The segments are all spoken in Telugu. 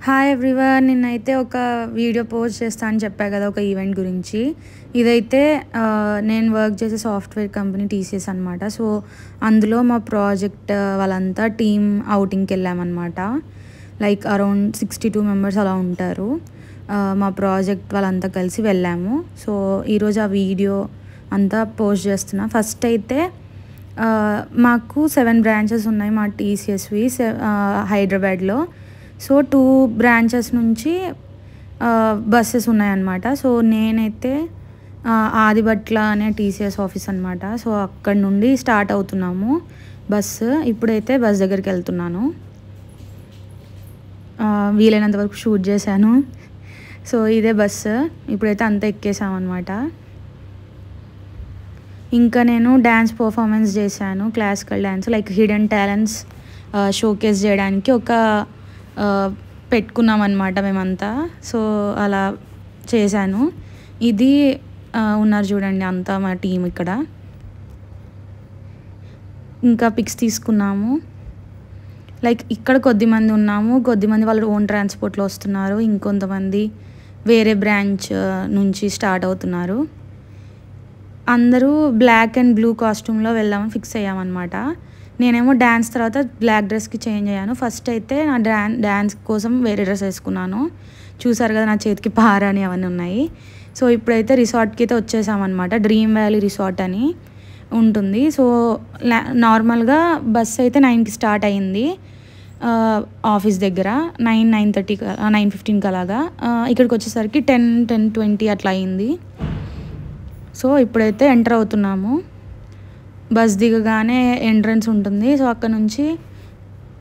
హాయ్ ఎవ్రీవన్, నిన్నైతే ఒక వీడియో పోస్ట్ చేస్తా అని చెప్పా కదా ఒక ఈవెంట్ గురించి. ఇదైతే నేను వర్క్ చేసే సాఫ్ట్వేర్ కంపెనీ టీసీఎస్ అనమాట. సో అందులో మా ప్రాజెక్ట్ వాళ్ళంతా టీమ్ అవుటింగ్కి వెళ్ళామన్నమాట. లైక్ అరౌండ్ 62 మెంబర్స్ అలా ఉంటారు. మా ప్రాజెక్ట్ వాళ్ళంతా కలిసి వెళ్ళాము. సో ఈరోజు ఆ వీడియో అంతా పోస్ట్ చేస్తున్నా. ఫస్ట్ అయితే మాకు 7 బ్రాంచెస్ ఉన్నాయి మా టీసీఎస్వి హైదరాబాద్లో. సో 2 బ్రాంచెస్ నుంచి బస్సెస్ ఉన్నాయన్నమాట. సో నేనైతే ఆదిబట్ల అనే టీసీఎస్ ఆఫీస్ అనమాట. సో అక్కడ నుండి స్టార్ట్ అవుతున్నాము బస్సు. ఇప్పుడైతే బస్ దగ్గరికి వెళ్తున్నాను. వీలైనంత వరకు షూట్ చేశాను. సో ఇదే బస్సు. ఇప్పుడైతే అంతా ఎక్కేసామన్నమాట. ఇంకా నేను డ్యాన్స్ పర్ఫార్మెన్స్ చేశాను, classical dance. Like hidden talents showcase చేయడానికి ఒక పెట్టుకున్నాం అన్నమాట మేమంతా. సో అలా చేశాను. ఇది ఉన్నారు చూడండి అంతా మా టీం ఇక్కడ. ఇంకా పిక్స్ తీసుకున్నాము. లైక్ ఇక్కడ కొద్దిమంది ఉన్నాము, కొద్దిమంది వాళ్ళు ఓన్ ట్రాన్స్పోర్ట్లో వస్తున్నారు, ఇంకొంతమంది వేరే బ్రాంచ్ నుంచి స్టార్ట్ అవుతున్నారు. అందరూ బ్లాక్ అండ్ బ్లూ కాస్ట్యూమ్లో వెళ్దామని ఫిక్స్ అయ్యామన్నమాట. నేనేమో డ్యాన్స్ తర్వాత బ్లాక్ డ్రెస్కి చేంజ్ అయ్యాను. ఫస్ట్ అయితే నా డ్యాన్స్ కోసం వేరే డ్రెస్ వేసుకున్నాను. చూసారు కదా నా చేతికి పార అని అవన్నీ ఉన్నాయి. సో ఇప్పుడైతే రిసార్ట్కి అయితే వచ్చేసామన్నమాట. డ్రీమ్ వ్యాలీ రిసార్ట్ అని ఉంటుంది. సో నార్మల్గా బస్ అయితే 9కి స్టార్ట్ అయ్యింది ఆఫీస్ దగ్గర. 9:30 9:15కి అలాగా. ఇక్కడికి వచ్చేసరికి 10:20 అట్లా అయింది. సో ఇప్పుడైతే ఎంటర్ అవుతున్నాము. బస్ దిగగానే ఎంట్రన్స్ ఉంటుంది. సో అక్కడ నుంచి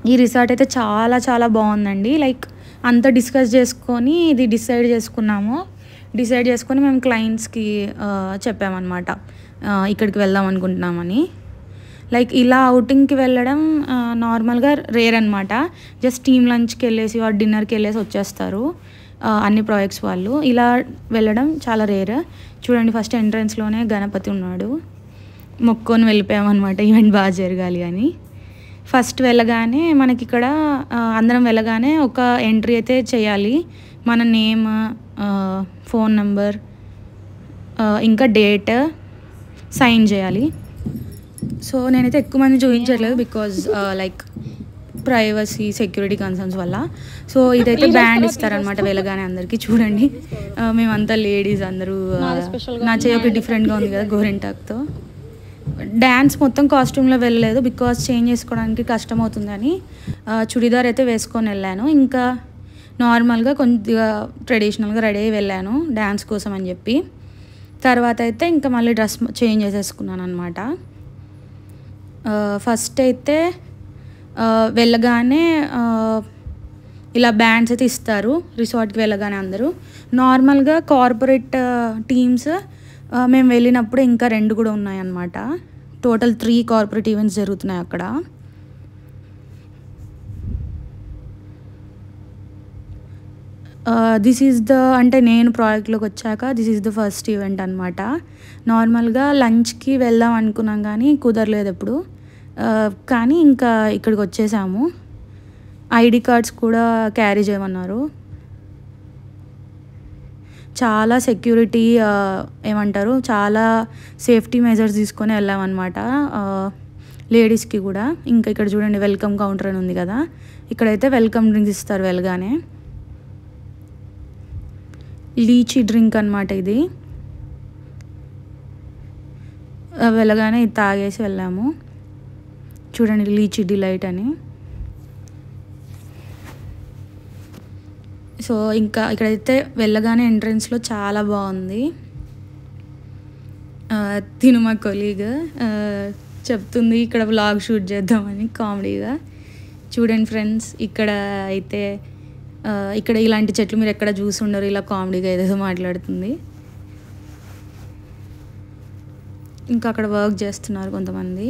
ఈ రిసార్ట్ అయితే చాలా చాలా బాగుందండి. లైక్ అంతా డిస్కస్ చేసుకొని ఇది డిసైడ్ చేసుకొని మేము క్లయింట్స్కి చెప్పామన్నమాట ఇక్కడికి వెళ్దాం అనుకుంటున్నామని. లైక్ ఇలా అవుటింగ్కి వెళ్ళడం నార్మల్గా రేర్ అనమాట. జస్ట్ టీమ్ లంచ్కి వెళ్ళేసి వాడు డిన్నర్కి వెళ్ళేసి వచ్చేస్తారు అన్ని ప్రాజెక్ట్స్ వాళ్ళు. ఇలా వెళ్ళడం చాలా రేర్. చూడండి ఫస్ట్ ఎంట్రన్స్లోనే గణపతి ఉన్నాడు. మొక్కొని వెళ్ళిపోయామన్నమాట ఈవెంట్ బాగా జరగాలి అని. ఫస్ట్ వెళ్ళగానే మనకి ఇక్కడ అందరం వెళ్ళగానే ఒక ఎంట్రీ అయితే చేయాలి. మన నేమ్, ఫోన్ నెంబర్, ఇంకా డేట్ సైన్ చేయాలి. సో నేనైతే ఎక్కువ మంది చూపించట్లేదు because like privacy security concerns వల్ల. సో ఇదైతే బ్యాండ్ ఇస్తారనమాట వెళ్ళగానే అందరికీ. చూడండి మేమంతా లేడీస్ అందరూ. నా చేయి ఒక డిఫరెంట్గా ఉంది కదా గోరింటాక్తో. డ్యాన్స్ మొత్తం కాస్ట్యూమ్లో వెళ్ళలేదు బికాజ్ చేంజ్ చేసుకోవడానికి కష్టం అవుతుందని చుడిదార్ అయితే వేసుకొని వెళ్ళాను. ఇంకా నార్మల్గా కొద్దిగా ట్రెడిషనల్గా రెడీ అయ్యి వెళ్ళాను డ్యాన్స్ కోసం అని చెప్పి. తర్వాత అయితే ఇంకా మళ్ళీ డ్రెస్ చేంజ్ చేసేసుకున్నాను అనమాట. ఫస్ట్ అయితే వెళ్ళగానే ఇలా బ్యాండ్స్ అయితే ఇస్తారు రిసార్ట్కి వెళ్ళగానే అందరూ. నార్మల్గా కార్పొరేట్ టీమ్స్ మేము వెళ్ళినప్పుడు ఇంకా 2 కూడా ఉన్నాయన్నమాట. టోటల్ 3 కార్పొరేట్ ఈవెంట్స్ జరుగుతున్నాయి అక్కడ. దిస్ ఈజ్ అంటే నేను ప్రాజెక్ట్లోకి వచ్చాక this is the first event అనమాట. నార్మల్గా లంచ్కి వెళ్దాం అనుకున్నాం కానీ కుదరలేదు ఎప్పుడు. కానీ ఇంకా ఇక్కడికి వచ్చేసాము. ఐడి కార్డ్స్ కూడా క్యారీ చేయమన్నారు. చాలా సెక్యూరిటీ ఏమంటారు, చాలా సేఫ్టీ మెజర్స్ తీసుకొని వెళ్ళామన్నమాట లేడీస్కి కూడా. ఇంకా ఇక్కడ చూడండి వెల్కమ్ కౌంటర్ అని ఉంది కదా, ఇక్కడైతే వెల్కమ్ డ్రింక్స్ ఇస్తారు వెళ్ళగానే. లీచీ డ్రింక్ అనమాట ఇది. వెళ్ళగానే ఇది తాగేసి వెళ్ళాము. చూడండి లీచీ డిలైట్ అని. సో ఇంకా ఇక్కడైతే వెళ్ళగానే ఎంట్రన్స్లో చాలా బాగుంది. తిను మా కొలీగ్ చెప్తుంది ఇక్కడ వ్లాగ్ షూట్ చేద్దామని కామెడీగా. చూడండి ఫ్రెండ్స్ ఇక్కడ అయితే ఇక్కడ ఇలాంటి చెట్లు మీరు ఎక్కడ చూసి ఉండరు, ఇలా కామెడీగా ఏదేదో మాట్లాడుతుంది. ఇంకా అక్కడ వర్క్ చేస్తున్నారు కొంతమంది.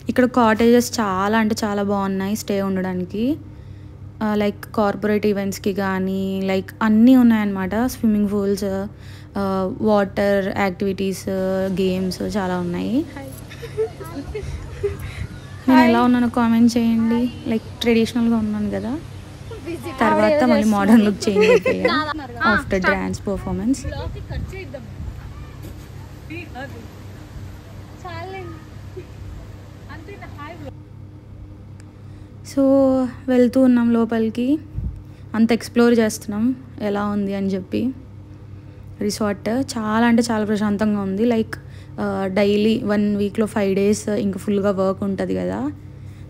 ఇక్కడ కాటేజెస్ చాలా అంటే చాలా బాగున్నాయి స్టే ఉండడానికి. లైక్ కార్పొరేట్ ఈవెంట్స్కి కానీ లైక్ అన్నీ ఉన్నాయన్నమాట. Swimming pools, water activities, games చాలా ఉన్నాయి. నేను ఎలా ఉన్నానో కామెంట్ చేయండి. లైక్ ట్రెడిషనల్గా ఉన్నాను కదా. తర్వాత మళ్ళీ మోడర్న్ లుక్ చేంజ్ అయిపోయా ఆఫ్టర్ డాన్స్ పర్ఫార్మెన్స్. సో వెళ్తూ ఉన్నాం లోపలికి, అంత ఎక్స్ప్లోర్ చేస్తున్నాం ఎలా ఉంది అని చెప్పి. రిసార్ట్ చాలా అంటే చాలా ప్రశాంతంగా ఉంది. లైక్ డైలీ 1 వీక్లో 5 days ఇంకా ఫుల్గా వర్క్ ఉంటుంది కదా,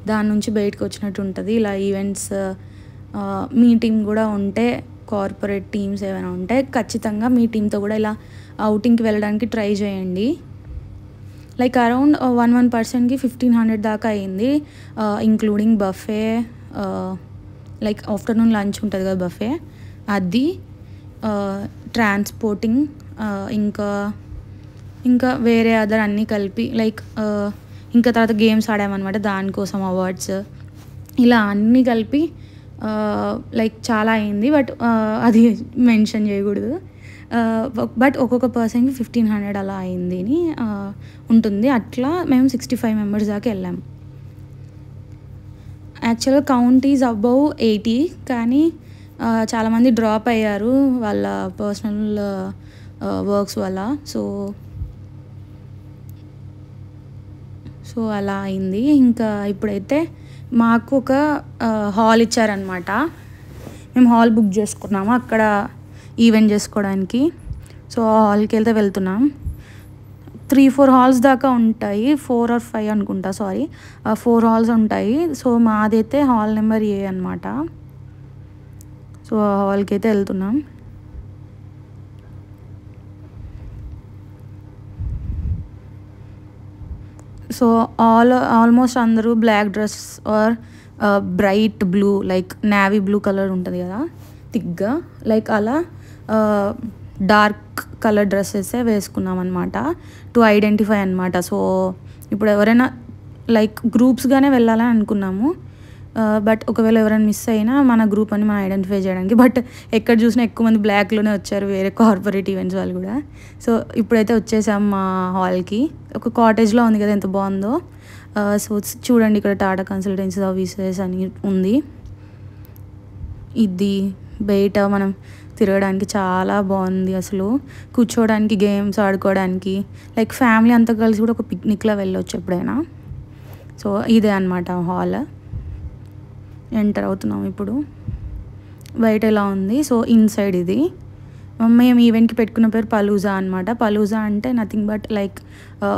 దాని నుంచి బయటకు వచ్చినట్టు ఉంటుంది. ఇలా ఈవెంట్స్ మీటింగ్ కూడా ఉంటే, కార్పొరేట్ టీమ్స్ ఏమైనా ఉంటే ఖచ్చితంగా మీ టీంతో కూడా ఇలా అవుటింగ్కి వెళ్ళడానికి ట్రై చేయండి. లైక్ అరౌండ్ 1 పర్సన్కి 1500 దాకా అయింది, including buffet. Like afternoon lunch ఉంటుంది కదా బఫే, అది ట్రాన్స్పోర్టింగ్ ఇంకా వేరే అదర్ అన్నీ కలిపి. లైక్ ఇంకా తర్వాత గేమ్స్ ఆడామన్నమాట, దానికోసం అవార్డ్స్, ఇలా అన్నీ కలిపి లైక్ చాలా అయింది. బట్ అది మెన్షన్ చేయకూడదు. బట్ ఒక్కొక్క పర్సన్కి 1500 అలా అయింది అని ఉంటుంది. అట్లా మేము 65 members దాకా వెళ్ళాము. యాక్చువల్గా కౌంట్ ఈజ్ అబౌవ్ 80, కానీ చాలామంది డ్రాప్ అయ్యారు వాళ్ళ పర్సనల్ వర్క్స్ వల్ల. సో అలా అయింది. ఇంకా ఇప్పుడైతే మాకు ఒక హాల్ ఇచ్చారనమాట. మేము హాల్ బుక్ చేసుకున్నాము అక్కడ ఈవెంట్ చేసుకోవడానికి. సో ఆ హాల్కి వెళ్తున్నాం. 3-4 హాల్స్ దాకా ఉంటాయి, 4 or 5 అనుకుంటా, సారీ 4 హాల్స్ ఉంటాయి. సో మాదైతే హాల్ నెంబర్ A అనమాట. సో ఆ హాల్కి అయితే వెళ్తున్నాం. సో ఆల్మోస్ట్ అందరూ black dress or bright blue, like navy blue colour ఉంటుంది కదా థిక్గా, లైక్ అలా డార్క్ కలర్ డ్రెస్సెసే వేసుకున్నాం అనమాట, టు ఐడెంటిఫై అనమాట. సో ఇప్పుడు ఎవరైనా లైక్ గ్రూప్స్గానే వెళ్ళాలని అనుకున్నాము, బట్ ఒకవేళ ఎవరైనా మిస్ అయినా మన గ్రూప్ అని మనం ఐడెంటిఫై చేయడానికి. బట్ ఎక్కడ చూసినా ఎక్కువ మంది బ్లాక్లోనే వచ్చారు, వేరే కార్పొరేట్ ఈవెంట్స్ వాళ్ళు కూడా. సో ఇప్పుడైతే వచ్చేసాం మా హాల్కి. ఒక కాటేజ్లో ఉంది కదా, ఎంత బాగుందో. సో చూడండి, ఇక్కడ టాటా కన్సల్టెన్సీ సర్వీసెస్ అని ఉంది. ఇది బయట మనం తిరగడానికి చాలా బాగుంది అసలు, కూర్చోవడానికి, గేమ్స్ ఆడుకోవడానికి, లైక్ ఫ్యామిలీ అంతా కలిసి కూడా ఒక పిక్నిక్లో వెళ్ళొచ్చు ఎప్పుడైనా. సో ఇదే అనమాట హాల్. ఎంటర్ అవుతున్నాం ఇప్పుడు. బయట ఎలా ఉంది, సో ఇన్సైడ్ ఇది. మేము ఈవెంట్కి పెట్టుకున్న పేరు పలూజా అనమాట. పలూజా అంటే నథింగ్ బట్ లైక్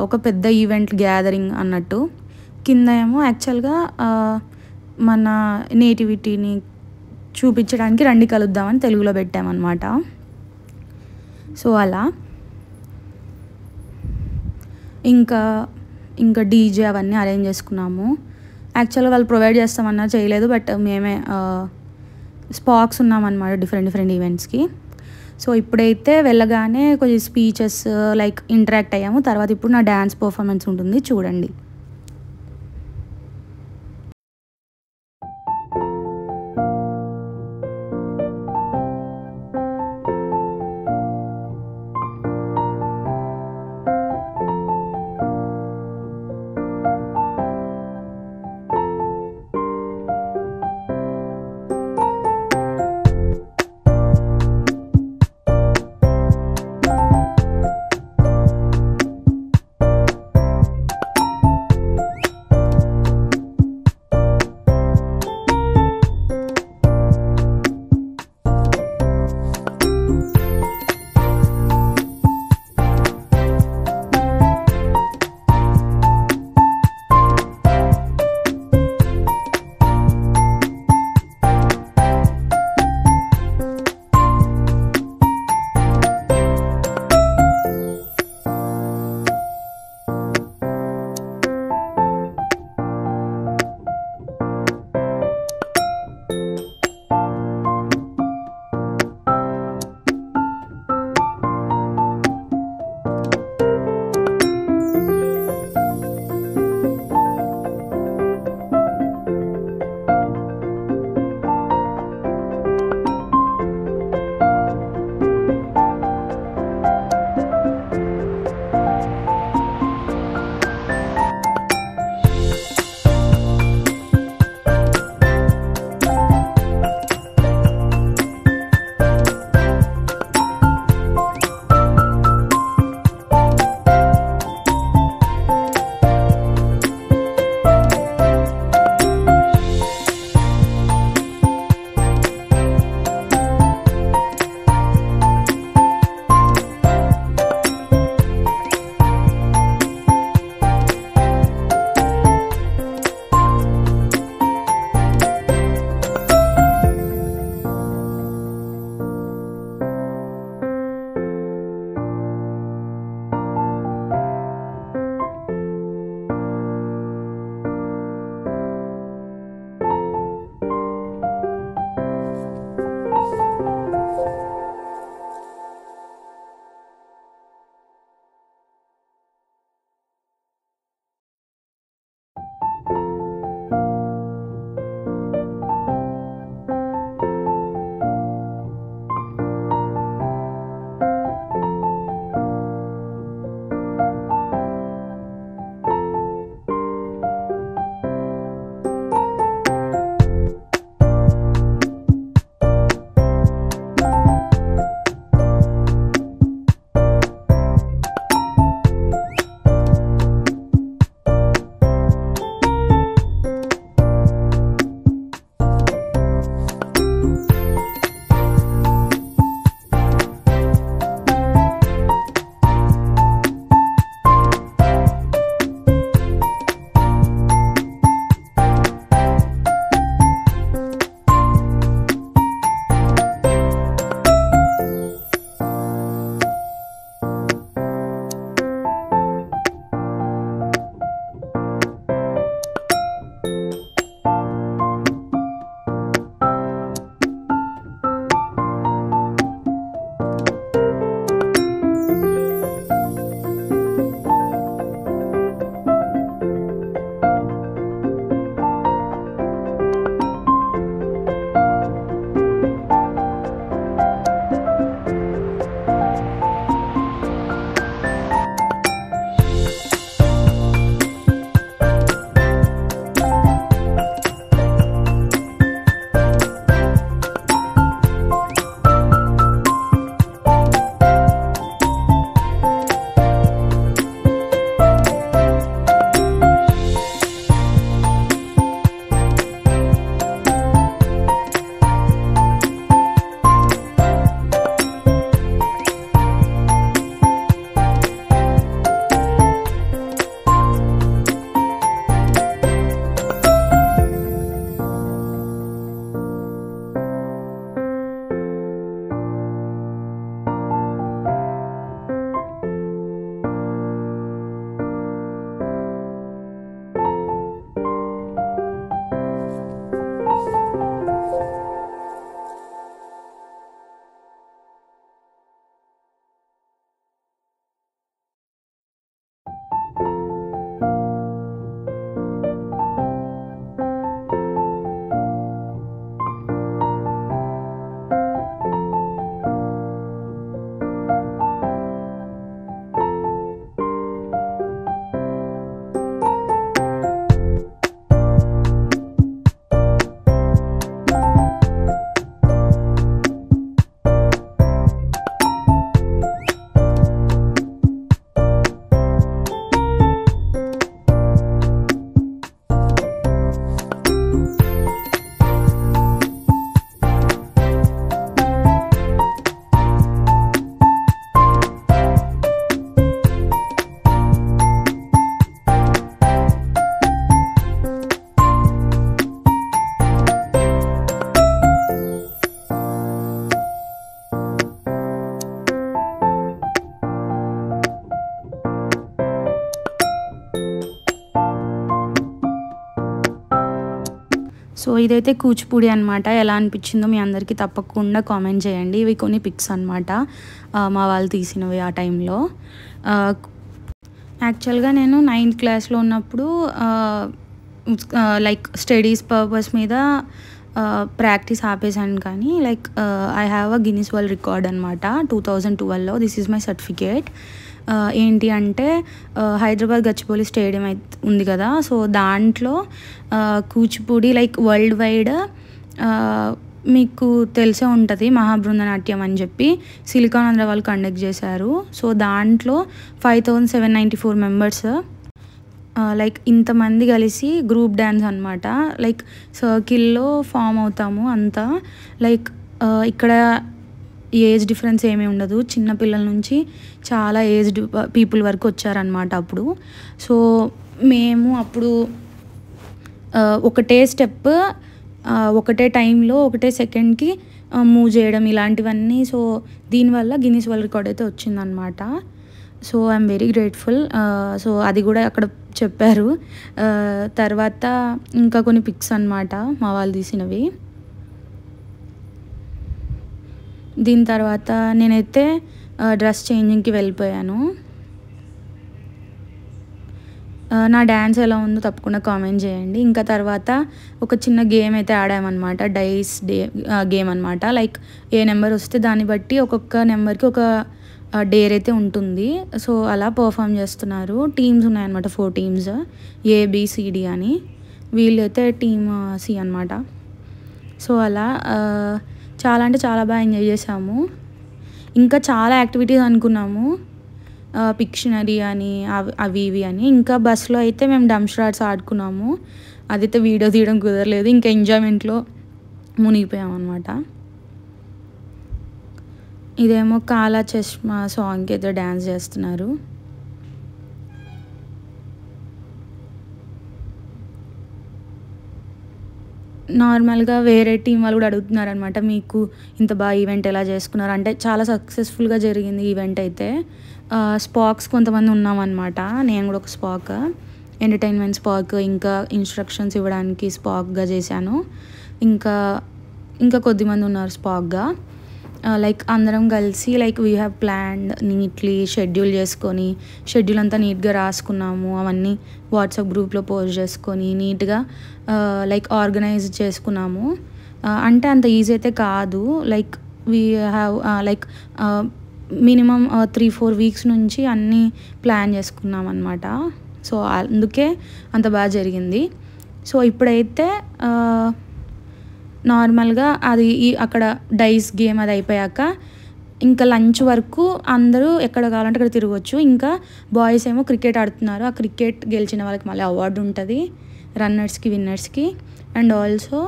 ఒక పెద్ద ఈవెంట్ గ్యాదరింగ్ అన్నట్టు. కింద ఏమో యాక్చువల్గా మన నేటివిటీని చూపించడానికి రండి కలుద్దామని తెలుగులో పెట్టామన్నమాట. సో అలా ఇంకా డీజే అవన్నీ అరేంజ్ చేసుకున్నాము. యాక్చువల్గా వాళ్ళు ప్రొవైడ్ చేస్తామన్నా చేయలేదు, బట్ మేమే స్పాక్స్ ఉన్నామన్నమాట డిఫరెంట్ ఈవెంట్స్కి. సో ఇప్పుడైతే వెళ్ళగానే కొంచెం స్పీచెస్ లైక్ ఇంటరాక్ట్ అయ్యాము. తర్వాత ఇప్పుడు నా డ్యాన్స్ పర్ఫార్మెన్స్ ఉంటుంది, చూడండి. ఇదైతే కూచిపూడి అనమాట. ఎలా అనిపించిందో మీ అందరికీ తప్పకుండా కామెంట్ చేయండి. ఇవి కొన్ని పిక్స్ అనమాట, మా వాళ్ళు తీసినవి ఆ టైంలో. యాక్చువల్గా నేను 9th క్లాస్లో ఉన్నప్పుడు లైక్ స్టడీస్ పర్పస్ మీద ప్రాక్టీస్ ఆపేసాను, కానీ like I have a Guinness world record అనమాట 2012లో. This is my certificate. ఏంటి అంటే హైదరాబాద్ గచ్చిబౌలి స్టేడియం అయితే ఉంది కదా, సో దాంట్లో కూచిపూడి లైక్ వరల్డ్ వైడ్ మీకు తెలిసే ఉంటుంది మహాబృందనాట్యం అని చెప్పి సిలికాన్ ఆంధ్ర వాళ్ళు కండక్ట్ చేశారు. సో దాంట్లో 5794 మెంబర్స్ లైక్ ఇంతమంది కలిసి గ్రూప్ డ్యాన్స్ అనమాట. లైక్ సర్కిల్లో ఫామ్ అవుతాము అంతా. లైక్ ఇక్కడ ఏజ్ డిఫరెన్స్ ఏమీ ఉండదు, చిన్నపిల్లల నుంచి చాలా ఏజ్డ్ పీపుల్ వరకు వచ్చారనమాట అప్పుడు. సో మేము అప్పుడు ఒకటే స్టెప్ ఒకటే టైంలో ఒకటే సెకండ్కి మూవ్ చేయడం ఇలాంటివన్నీ. సో దీనివల్ల గిన్నిస్ వరల్డ్ రికార్డ్ అయితే వచ్చిందనమాట. So I'm very grateful. So అది కూడా అక్కడ చెప్పారు. తర్వాత ఇంకా కొన్ని పిక్స్ అనమాట మా వాళ్ళు తీసినవి. దీని తర్వాత నేనైతే డ్రెస్ చేంజింగ్కి వెళ్ళిపోయాను. నా డ్యాన్స్ ఎలా ఉందో తప్పకుండా కామెంట్ చేయండి. ఇంకా తర్వాత ఒక చిన్న గేమ్ అయితే ఆడామన్నమాట, డైస్ గేమ్ అనమాట. లైక్ ఏ నెంబర్ వస్తే దాన్ని బట్టి ఒక్కొక్క నెంబర్కి ఒక డేర్ అయితే ఉంటుంది. సో అలా పర్ఫామ్ చేస్తున్నారు. టీమ్స్ ఉన్నాయన్నమాట, 4 టీమ్స్, ABCD అని. వీళ్ళైతే టీమ్ C అనమాట. సో అలా చాలా అంటే చాలా బాగా ఎంజాయ్ చేసాము. ఇంకా చాలా యాక్టివిటీస్ అనుకున్నాము, పిక్షనరీ అని అవి ఇవి అని. ఇంకా బస్సులో అయితే మేము డంప్స్టార్స్ ఆడుకున్నాము. అదైతే వీడియో తీయడం కుదరలేదు, ఇంకా ఎంజాయ్మెంట్లో మునిగిపోయాం అనమాట. ఇదేమో కాలా చష్మా సాంగ్కి అయితే డ్యాన్స్ చేస్తున్నారు. నార్మల్గా వేరే టీం వాళ్ళు కూడా అడుగుతున్నారనమాట, మీకు ఇంత బాగా ఈవెంట్ ఎలా చేసుకున్నారు అంటే. చాలా సక్సెస్ఫుల్గా జరిగింది ఈవెంట్ అయితే. స్పాక్స్ కొంతమంది ఉన్నామన్నమాట, నేను కూడా ఒక స్పాక్, ఎంటర్టైన్మెంట్ స్పాక్, ఇంకా ఇన్స్ట్రక్షన్స్ ఇవ్వడానికి స్పాక్గా చేశాను. ఇంకా కొద్దిమంది ఉన్నారు స్పాక్గా. లైక్ అందరం కలిసి like we have planned neatly, schedule చేసుకొని షెడ్యూల్ అంతా నీట్గా రాసుకున్నాము. అవన్నీ వాట్సాప్ గ్రూప్లో పోస్ట్ చేసుకొని నీట్గా లైక్ ఆర్గనైజ్ చేసుకున్నాము. అంటే అంత ఈజీ అయితే కాదు. Like we have like minimum 3-4 weeks నుంచి అన్నీ ప్లాన్ చేసుకున్నాం అనమాట. సో అందుకే అంత బాగా జరిగింది. సో ఇప్పుడైతే నార్మల్గా అది అక్కడ డైస్ గేమ్ అది అయిపోయాక ఇంకా లంచ్ వరకు అందరూ ఎక్కడ కావాలంటే అక్కడ తిరగవచ్చు. ఇంకా బాయ్స్ ఏమో క్రికెట్ ఆడుతున్నారు. ఆ క్రికెట్ గెలిచిన వాళ్ళకి మళ్ళీ అవార్డు ఉంటుంది, రన్నర్స్కి, విన్నర్స్కి. అండ్ ఆల్సో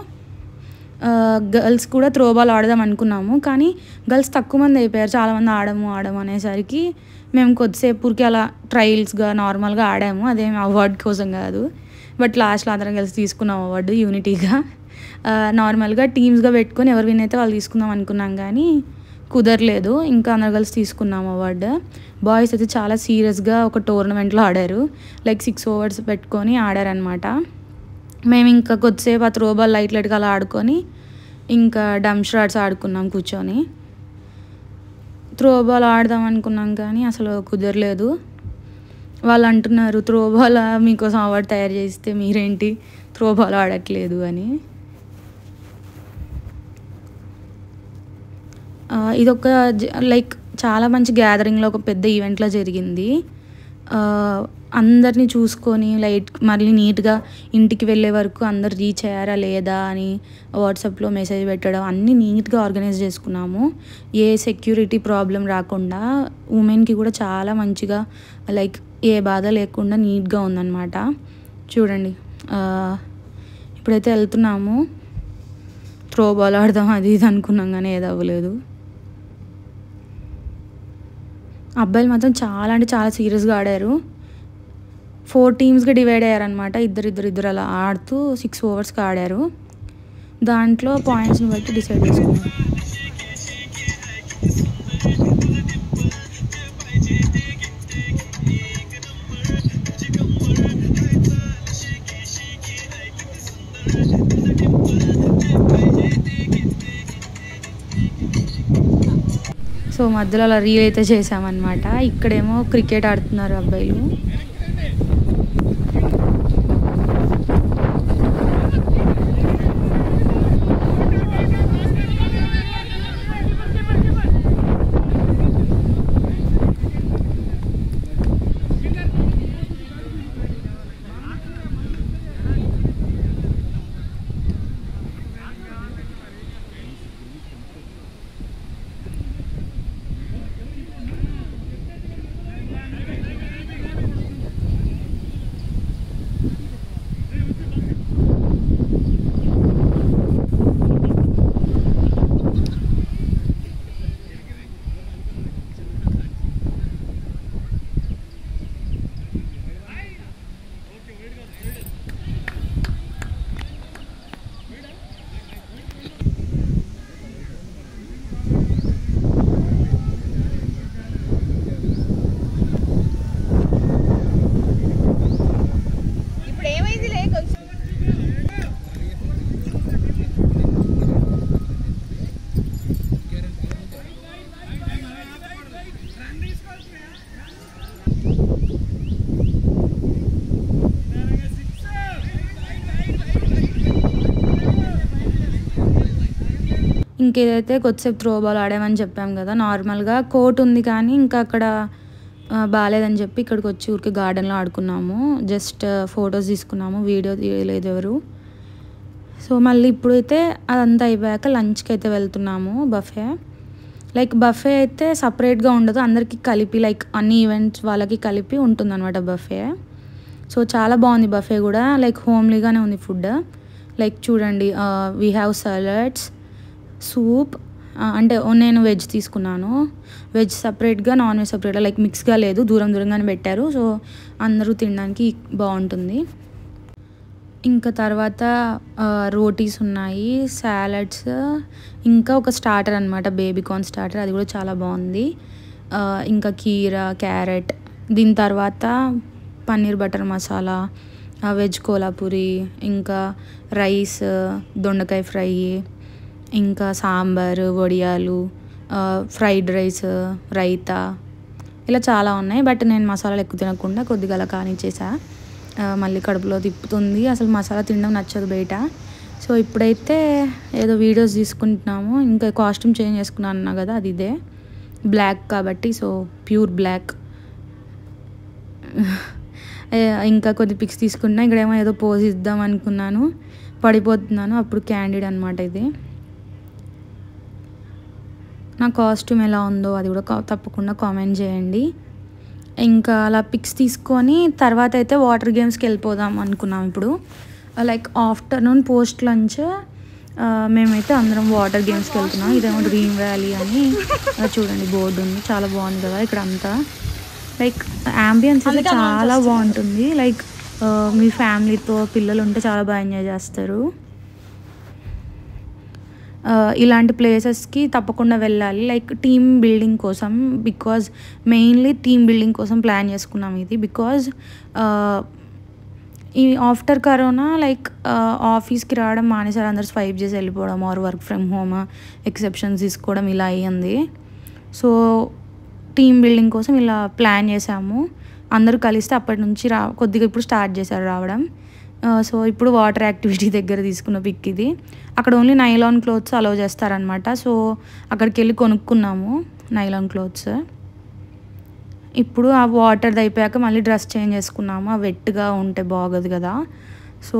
గర్ల్స్ కూడా త్రోబాల్ ఆడదాం అనుకున్నాము, కానీ గర్ల్స్ తక్కువ మంది అయిపోయారు. చాలామంది ఆడము అనేసరికి మేము కొద్దిసేపు ఊరికి అలా ట్రయల్స్గా నార్మల్గా ఆడాము, అదేమి అవార్డు కోసం కాదు. బట్ లాస్ట్లో అందరం కలిసి తీసుకున్నాం అవార్డు యూనిటీగా. నార్మల్గా టీమ్స్గా పెట్టుకొని ఎవరు విన్ అయితే వాళ్ళు తీసుకుందాం అనుకున్నాం, కానీ కుదరలేదు. ఇంకా అందరు కలిసి తీసుకున్నాం అవార్డు. బాయ్స్ అయితే చాలా సీరియస్గా ఒక టోర్నమెంట్లో ఆడారు. లైక్ 6 ఓవర్స్ పెట్టుకొని ఆడారనమాట. మేము ఇంకా కొద్దిసేపు ఆ త్రోబాల్ లైట్గా అలా ఆడుకొని ఇంకా డంప్స్టార్స్ ఆడుకున్నాం కూర్చొని. త్రోబాల్ ఆడదాం అనుకున్నాం కానీ అసలు కుదరలేదు. వాళ్ళు అంటున్నారు, త్రోబాల్ మీకోసం అవార్డు తయారు చేస్తే మీరేంటి త్రోబాల్ ఆడట్లేదు అని. ఇదొక లైక్ చాలా మంచి గ్యాదరింగ్లో ఒక పెద్ద ఈవెంట్లో జరిగింది. అందరినీ చూసుకొని మళ్ళీ నీట్గా ఇంటికి వెళ్ళే వరకు అందరు రీచ్ అయ్యారా లేదా అని వాట్సాప్లో మెసేజ్ పెట్టడం అన్నీ నీట్గా ఆర్గనైజ్ చేసుకున్నాము. ఏ సెక్యూరిటీ ప్రాబ్లం రాకుండా, ఉమెన్కి కూడా చాలా మంచిగా లైక్ ఏ బాధ లేకుండా నీట్గా ఉందన్నమాట. చూడండి, ఇప్పుడైతే వెళ్తున్నాము. త్రోబాల్ ఆడదాం అది ఇది అనుకున్నాం కానీ ఏది అవ్వలేదు. అబ్బాయిలు మాత్రం చాలా అంటే చాలా సీరియస్గా ఆడారు. 4 టీమ్స్గా డివైడ్ అయ్యారనమాట. ఇద్దరు అలా ఆడుతూ 6 ఓవర్స్కి ఆడారు. దాంట్లో పాయింట్స్ని బట్టి డిసైడ్ చేసుకున్నారు. సో మధ్యలో అలా రీల్ అయితే చేసామన్నమాట. ఇక్కడేమో క్రికెట్ ఆడుతున్నారు అబ్బాయిలు. ఇంకేదైతే కొద్దిసేపు త్రో బాల్ ఆడామని చెప్పాం కదా, నార్మల్గా కోర్ట్ ఉంది కానీ ఇంకా అక్కడ బాగాలేదని చెప్పి ఇక్కడికి వచ్చి ఊరికి గార్డెన్లో ఆడుకున్నాము. జస్ట్ ఫొటోస్ తీసుకున్నాము, వీడియో తీయలేదు ఎవరు. సో మళ్ళీ ఇప్పుడైతే అదంతా అయిపోయాక లంచ్కి అయితే వెళ్తున్నాము. బఫే లైక్ బఫే అయితే సపరేట్గా ఉండదు, అందరికీ కలిపి లైక్ అన్ని ఈవెంట్స్ వాళ్ళకి కలిపి ఉంటుందన్నమాట బఫే. సో చాలా బాగుంది బఫే కూడా, లైక్ హోమ్లీగానే ఉంది ఫుడ్. లైక్ చూడండి, వీ హ్యావ్ సలాడ్స్, సూప్, అంటే నేను వెజ్ తీసుకున్నాను. వెజ్ సపరేట్గా, నాన్ వెజ్ సపరేట్గా, లైక్ మిక్స్గా లేదు, దూరం దూరంగానే పెట్టారు. సో అందరూ తినడానికి బాగుంటుంది. ఇంకా తర్వాత రోటీస్ ఉన్నాయి, సాలడ్స్, ఇంకా ఒక స్టార్టర్ అనమాట, బేబీకార్న్ స్టార్టర్, అది కూడా చాలా బాగుంది. ఇంకా కీరా, క్యారెట్, దీని తర్వాత పన్నీర్ బటర్ మసాలా, వెజ్ కోలాపూరి, ఇంకా రైస్, దొండకాయ ఫ్రై, ఇంకా సాంబారు, వడియాలు, ఫ్రైడ్ రైస్, రైతా, ఇలా చాలా ఉన్నాయి. బట్ నేను మసాలాలు ఎక్కువ తినకుండా కొద్దిగా అలా కానిచ్చేసా, మళ్ళీ కడుపులో తిప్పుతుంది, అసలు మసాలా తినడం నచ్చదు బయట. సో ఇప్పుడైతే ఏదో వీడియోస్ తీసుకుంటున్నాము. ఇంకా కాస్ట్యూమ్ చేంజ్ చేసుకున్నాను అన్నా కదా, అది ఇదే బ్లాక్ కాబట్టి, సో ప్యూర్ బ్లాక్. ఇంకా కొద్ది పిక్స్ తీసుకున్నా. ఇక్కడేమో ఏదో పోజ్ ఇద్దాం అనుకున్నాను, పడిపోతున్నాను, అప్పుడు క్యాండిడ్ అనమాట ఇది. నా కాస్ట్యూమ్ ఎలా ఉందో అది కూడా తప్పకుండా కామెంట్ చేయండి. ఇంకా అలా పిక్స్ తీసుకొని తర్వాత అయితే వాటర్ గేమ్స్కి వెళ్ళిపోదాం అనుకున్నాం. ఇప్పుడు లైక్ ఆఫ్టర్నూన్ పోస్ట్ లంచ్ మేమైతే అందరం వాటర్ గేమ్స్కి వెళ్తున్నాం. ఇదేమో డ్రీమ్ వ్యాలీ అని చూడండి బోర్డు ఉంది, చాలా బాగుంది కదా ఇక్కడ అంతా. లైక్ యాంబియన్స్ అయితే చాలా బాగుంటుంది. లైక్ మీ ఫ్యామిలీతో పిల్లలు ఉంటే చాలా బాగా ఎంజాయ్ చేస్తారు. ఇలాంటి ప్లేసెస్కి తప్పకుండా వెళ్ళాలి, లైక్ టీమ్ బిల్డింగ్ కోసం. బికాజ్ మెయిన్లీ టీమ్ బిల్డింగ్ కోసం ప్లాన్ చేసుకున్నాం ఇది. బికాజ్ ఈ ఆఫ్టర్ కరోనా లైక్ ఆఫీస్కి రావడం మానేసారు, అందరు స్వైప్ చేసి వెళ్ళిపోవడం, or work from home exceptions తీసుకోవడం ఇలా అయ్యింది. సో టీమ్ బిల్డింగ్ కోసం ఇలా ప్లాన్ చేసాము. అందరూ కలిస్తే అప్పటి నుంచి కొద్దిగా ఇప్పుడు స్టార్ట్ చేశారు రావడం. సో ఇప్పుడు వాటర్ యాక్టివిటీ దగ్గర తీసుకున్న పిక్ ఇది. అక్కడ ఓన్లీ నైలాన్ క్లోత్స్ అలౌ చేస్తారనమాట. సో అక్కడికి వెళ్ళి కొనుక్కున్నాము నైలాన్ క్లోత్స్. ఇప్పుడు ఆ వాటర్ది అయిపోయాక మళ్ళీ డ్రెస్ చేంజ్ చేసుకున్నాము, ఆ వెట్గా ఉంటే బాగోదు కదా. సో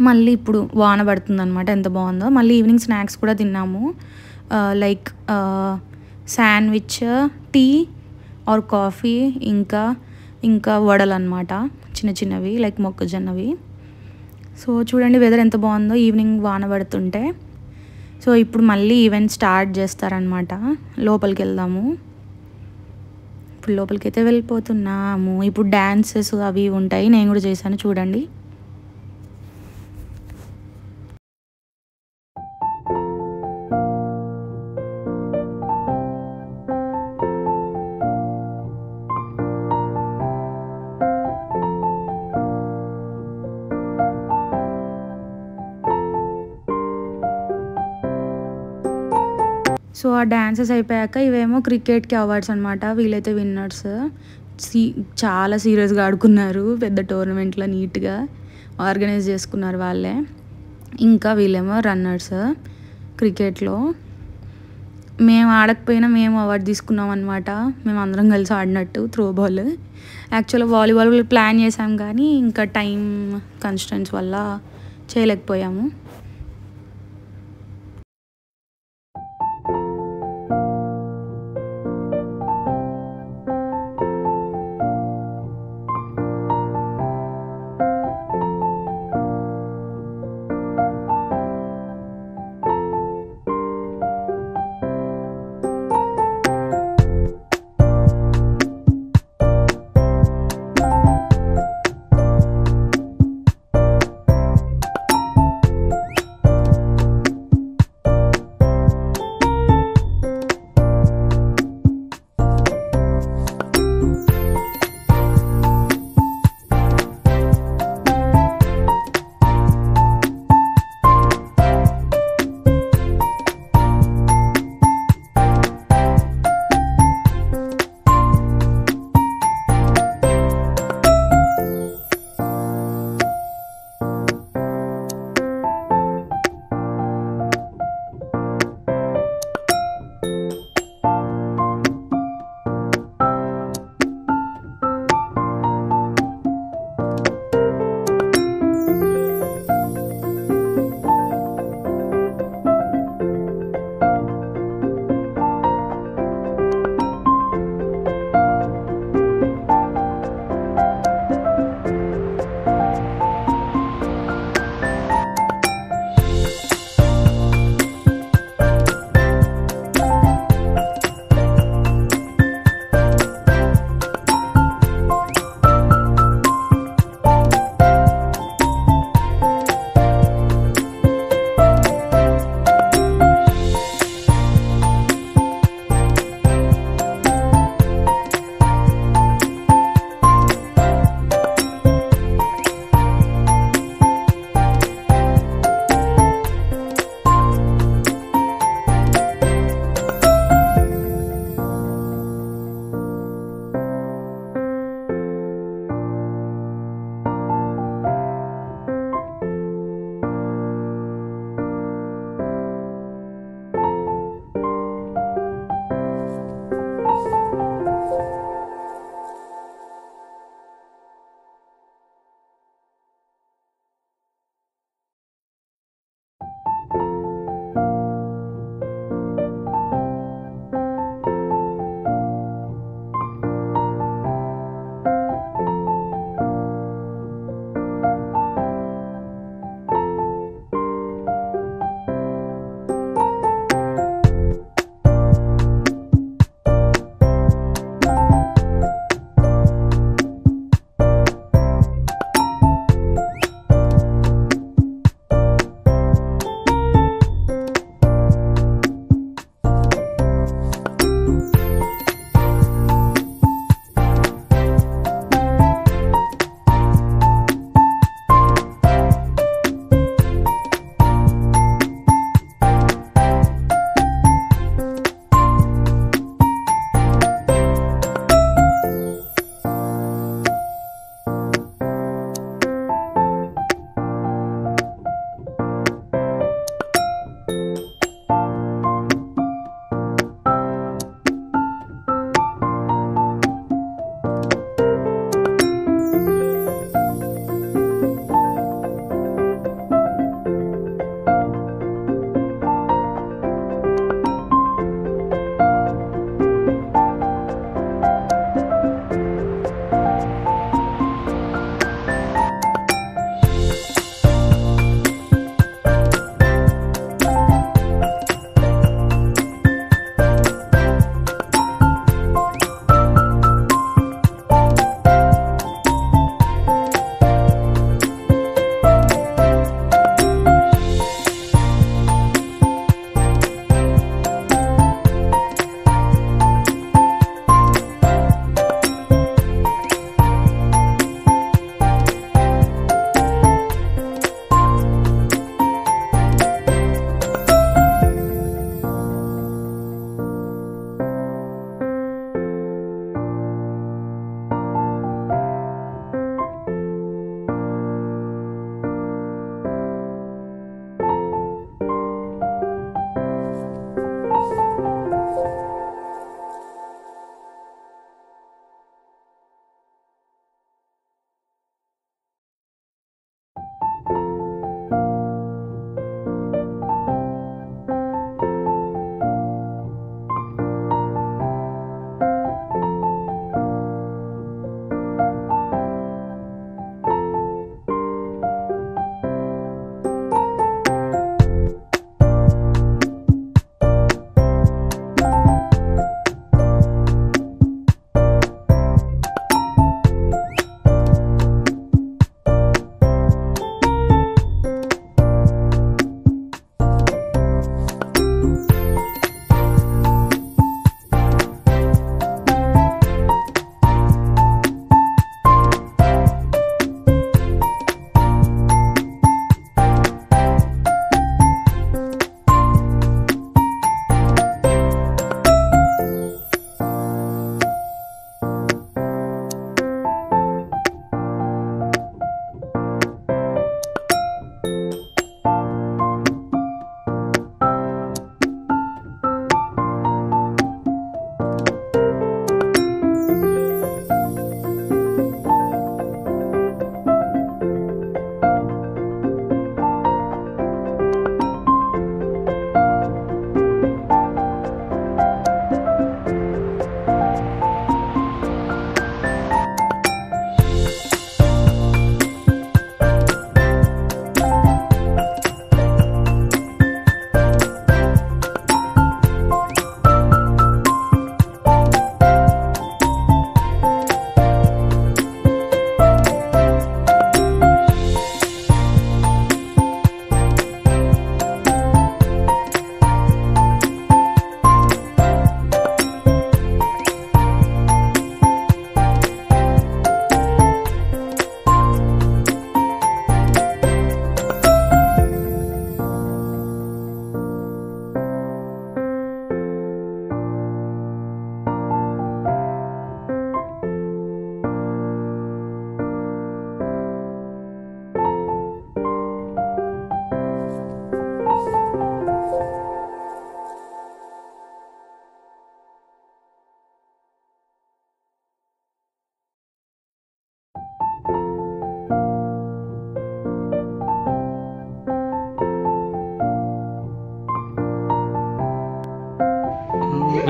మళ్ళీ ఇప్పుడు వాన పడుతుంది అనమాట, ఎంత బాగుందో. మళ్ళీ ఈవినింగ్ స్నాక్స్ కూడా తిన్నాము, like sandwich, tea or coffee, ఇంకా వడలు అనమాట, చిన్న చిన్నవి లైక్ మొక్కజొన్నవి. సో చూడండి వెదర్ ఎంత బాగుందో ఈవినింగ్ వాన పడుతుంటే. సో ఇప్పుడు మళ్ళీ ఈవెంట్ స్టార్ట్ చేస్తారనమాట. లోపలికి వెళ్దాము. ఇప్పుడు లోపలికి అయితే వెళ్ళిపోతున్నాము. ఇప్పుడు డ్యాన్సెస్ అవి ఉంటాయి, నేను కూడా చేశాను చూడండి. సో ఆ డ్యాన్సెస్ అయిపోయాక ఇవేమో క్రికెట్కి అవార్డ్స్ అనమాట. వీళ్ళైతే విన్నర్స్. చాలా సీరియస్గా ఆడుకున్నారు, పెద్ద టోర్నమెంట్లో నీట్గా ఆర్గనైజ్ చేసుకున్నారు వాళ్ళే. ఇంకా వీళ్ళేమో రన్నర్స్ క్రికెట్లో. మేము ఆడకపోయినా మేము అవార్డు తీసుకున్నాం అనమాట, మేము అందరం కలిసి ఆడినట్టు త్రోబాల్. యాక్చువల్గా వాలీబాల్ ప్లాన్ చేసాం కానీ ఇంకా టైం కన్స్టెంట్స్ వల్ల చేయలేకపోయాము.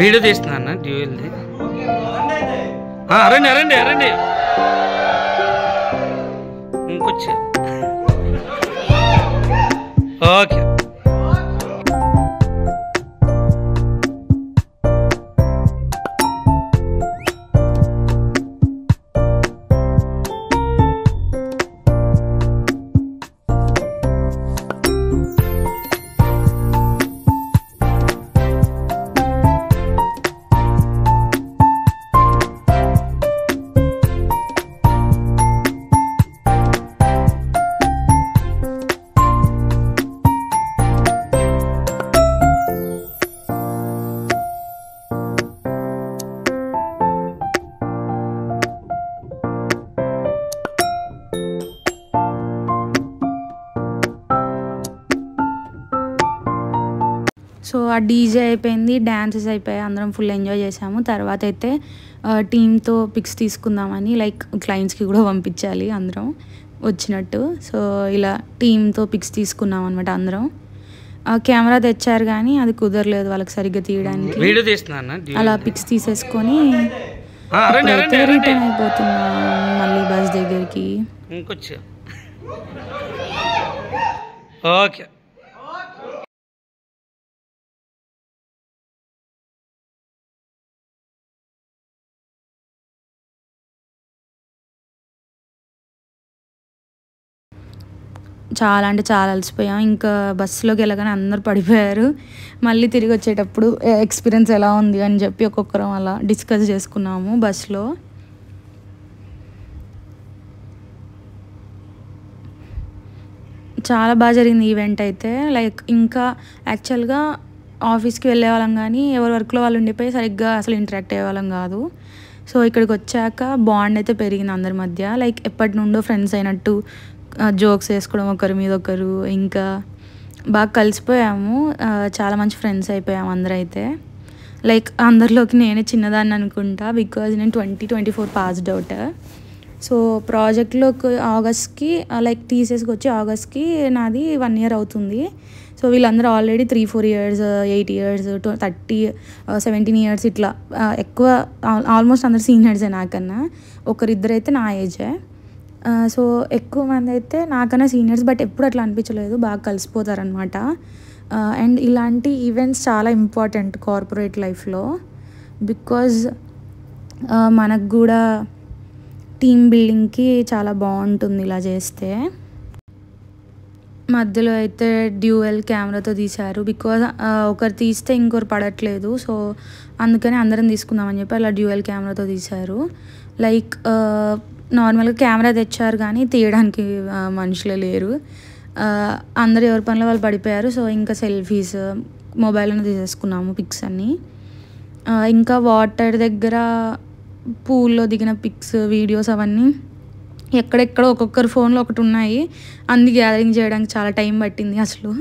వీడియో తీస్తున్నా అన్న డ్యూయల్ది. రండి రండి రండి ఇంకొచ్చా. ఓకే. సో ఆ డీజే అయిపోయింది, డ్యాన్సెస్ అయిపోయాయి, అందరం ఫుల్ ఎంజాయ్ చేసాము. తర్వాత అయితే టీమ్తో పిక్స్ తీసుకుందామని లైక్ క్లయింట్స్కి కూడా పంపించాలి అందరం వచ్చినట్టు. సో ఇలా టీమ్తో పిక్స్ తీసుకున్నాం అనమాట అందరం. కెమెరా తెచ్చారు కానీ అది కుదరలేదు వాళ్ళకి సరిగ్గా తీయడానికి. వీడియో తీస్తున్నా అలా పిక్స్ తీసేసుకొని రిటర్న్ అయిపోతున్నాం మళ్ళీ బస్ దగ్గరికి. ఇంకొచ్చా. ఓకే. చాలా అంటే చాలా అలసిపోయాం. ఇంకా బస్సులోకి వెళ్ళగానే అందరు పడిపోయారు. మళ్ళీ తిరిగి వచ్చేటప్పుడు ఎక్స్పీరియన్స్ ఎలా ఉంది అని చెప్పి ఒక్కొక్కరం అలా డిస్కస్ చేసుకున్నాము బస్సులో. చాలా బాగా జరిగింది ఈవెంట్ అయితే. లైక్ ఇంకా యాక్చువల్గా ఆఫీస్కి వెళ్ళే వాళ్ళం కానీ ఎవరి వర్క్లో వాళ్ళు ఉండిపోయి సరిగ్గా అసలు ఇంటరాక్ట్ అయ్యే వాళ్ళం కాదు. సో ఇక్కడికి వచ్చాక బాండ్ అయితే పెరిగింది అందరి మధ్య. లైక్ ఎప్పటి నుండో ఫ్రెండ్స్ అయినట్టు జోక్స్ వేసుకోవడం ఒకరి మీద ఒకరు, ఇంకా బాగా కలిసిపోయాము. చాలా మంచి ఫ్రెండ్స్ అయిపోయాము అందరూ అయితే. లైక్ అందరిలోకి నేనే చిన్నదాన్ని అనుకుంటా, బికాజ్ నేను 2024 పాస్డ్ అవుట్. సో ప్రాజెక్ట్లోకి ఆగస్ట్కి లైక్ టీసీఎస్కి వచ్చి ఆగస్ట్కి నాది 1 year అవుతుంది. సో వీళ్ళందరూ ఆల్రెడీ 3-4 years, 8 years, 30, 17 years ఇట్లా ఎక్కువ ఆల్మోస్ట్ అందరు సీనియర్సే నాకన్నా. ఒకరిద్దరు అయితే నా ఏజే. సో ఎక్కువ మంది అయితే నాకన్నా సీనియర్స్, బట్ ఎప్పుడు అట్లా అనిపించలేదు, బాగా కలిసిపోతారనమాట. అండ్ ఇలాంటి ఈవెంట్స్ చాలా ఇంపార్టెంట్ కార్పొరేట్ లైఫ్లో, బికాజ్ మనకు కూడా టీమ్ బిల్డింగ్కి చాలా బాగుంటుంది ఇలా చేస్తే. మధ్యలో అయితే డ్యూయల్ కెమెరాతో తీశారు, బికాజ్ ఒకరు తీస్తే ఇంకొకరు పడట్లేదు. సో అందుకని అందరం తీసుకుందామని చెప్పి అలా డ్యూయల్ కెమెరాతో తీశారు. లైక్ నార్మల్గా కెమెరా తెచ్చారు కానీ తీయడానికి మనుషులే లేరు. అందరు ఎవరి పనిలో వాళ్ళు పడిపోయారు. సో ఇంకా సెల్ఫీస్ మొబైల్లోనే తీసేసుకున్నాము పిక్స్ అన్నీ. ఇంకా వాటర్ దగ్గర పూల్లో దిగిన పిక్స్, వీడియోస్ అవన్నీ ఎక్కడెక్కడో ఒక్కొక్కరు ఫోన్లో ఒకటి ఉన్నాయి. అన్ని గ్యాదరింగ్ చేయడానికి చాలా టైం పట్టింది అసలు.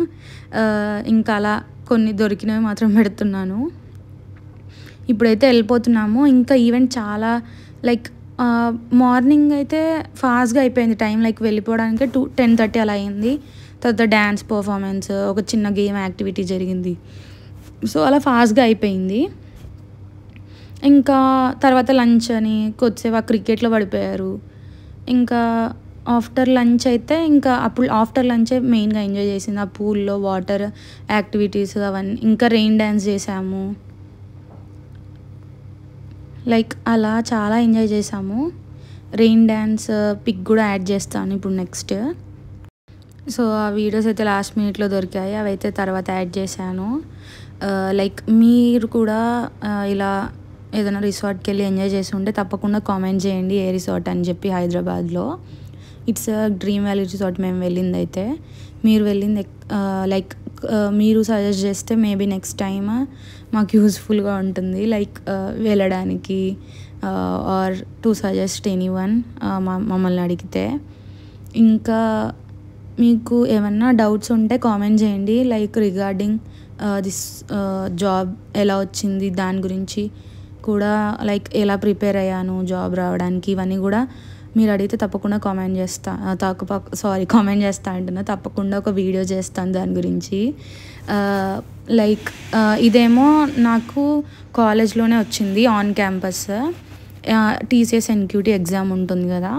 ఇంకా అలా కొన్ని దొరికినవి మాత్రం పెడుతున్నాను. ఇప్పుడైతే వెళ్ళిపోతున్నాము. ఇంకా ఈవెంట్ చాలా లైక్ మార్నింగ్ అయితే ఫాస్ట్గా అయిపోయింది టైం. లైక్ వెళ్ళిపోవడానికి 10:30 అలా అయింది. తర్వాత డ్యాన్స్ పర్ఫార్మెన్స్, ఒక చిన్న గేమ్ యాక్టివిటీ జరిగింది. సో అలా ఫాస్ట్గా అయిపోయింది. ఇంకా తర్వాత లంచ్ అని కొద్దిసేపు ఆ క్రికెట్లో పడిపోయారు. ఇంకా ఆఫ్టర్ లంచ్ అయితే ఇంకా అప్పుడు ఆఫ్టర్ లంచే మెయిన్గా ఎంజాయ్ చేసింది. ఆ పూల్లో వాటర్ యాక్టివిటీస్ అవన్నీ. ఇంకా రెయిన్ డ్యాన్స్ చేసాము. లైక్ అలా చాలా ఎంజాయ్ చేసాము. రెయిన్ డ్యాన్స్ పిక్ కూడా యాడ్ చేస్తాను ఇప్పుడు నెక్స్ట్. సో ఆ వీడియోస్ అయితే లాస్ట్ మినిట్లో దొరికాయి, అవి అయితే తర్వాత యాడ్ చేశాను. లైక్ మీరు కూడా ఇలా ఏదైనా రిసార్ట్కి వెళ్ళి ఎంజాయ్ చేసి ఉంటే తప్పకుండా కామెంట్ చేయండి ఏ రిసార్ట్ అని చెప్పి. హైదరాబాద్లో ఇట్స్ డ్రీమ్ వ్యాలీ రిసార్ట్ మేము వెళ్ళింది అయితే. మీరు వెళ్ళింది లైక్ మీరు సజెస్ట్ చేస్తే మేబీ నెక్స్ట్ టైం మాకు యూస్ఫుల్గా ఉంటుంది, లైక్ వెళ్ళడానికి ఆర్ టు సజెస్ట్ ఎనీవన్ మమ్మల్ని అడిగితే. ఇంకా మీకు ఏమన్నా డౌట్స్ ఉంటే కామెంట్ చేయండి, లైక్ రిగార్డింగ్ దిస్ జాబ్ ఎలా వచ్చింది దాని గురించి కూడా, లైక్ ఎలా ప్రిపేర్ అయ్యాను జాబ్ రావడానికి, ఇవన్నీ కూడా మీరు అడిగితే తప్పకుండా కామెంట్ చేస్తా అంటున్నా. తప్పకుండా ఒక వీడియో చేస్తాను దాని గురించి. లైక్ ఇదేమో నాకు కాలేజ్లోనే వచ్చింది on campus. TCS NQT exam ఉంటుంది కదా,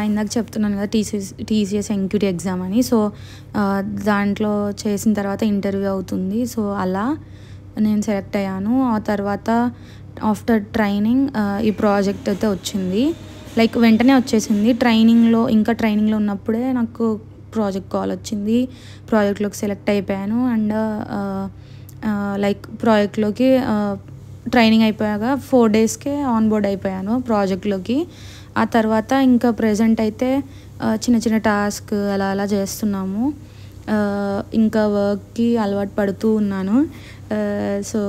ఇందాక చెప్తున్నాను కదా టీసీఎస్ ఎన్క్యూటీ ఎగ్జామ్ అని. సో దాంట్లో చేసిన తర్వాత ఇంటర్వ్యూ అవుతుంది. సో అలా నేను సెలెక్ట్ అయ్యాను. ఆ తర్వాత ఆఫ్టర్ ట్రైనింగ్ ఈ ప్రాజెక్ట్ అయితే వచ్చింది. లైక్ వెంటనే వచ్చేసింది. ట్రైనింగ్లో ఉన్నప్పుడే నాకు ప్రాజెక్ట్ కాల్ వచ్చింది. ప్రాజెక్ట్లోకి సెలెక్ట్ అయిపోయాను. అండ్ లైక్ ప్రాజెక్ట్లోకి ట్రైనింగ్ అయిపోయాక 4 daysకే ఆన్ బోర్డ్ అయిపోయాను ప్రాజెక్ట్లోకి. ఆ తర్వాత ఇంకా ప్రెజెంట్ అయితే చిన్న చిన్న టాస్క్ అలా చేస్తున్నాము. ఇంకా వర్క్కి అలవాటు పడుతూ ఉన్నాను. సో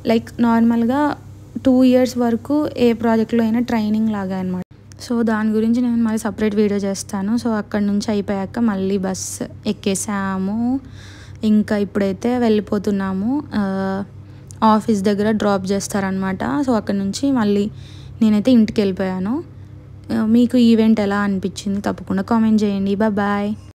లైక్ నార్మల్గా 2 years వరకు ఏ ప్రాజెక్ట్లో అయినా ట్రైనింగ్ లాగా అనమాట. సో దాని గురించి నేను మళ్ళీ సపరేట్ వీడియో చేస్తాను. సో అక్కడి నుంచి అయిపోయాక మళ్ళీ బస్ ఎక్కేసాము. ఇంకా ఇప్పుడైతే వెళ్ళిపోతున్నాము. ఆఫీస్ దగ్గర డ్రాప్ చేస్తారనమాట. సో అక్కడి నుంచి మళ్ళీ నేనైతే ఇంటికి వెళ్ళిపోయాను. మీకు ఈవెంట్ ఎలా అనిపించింది తప్పకుండా కామెంట్ చేయండి. బాయ్.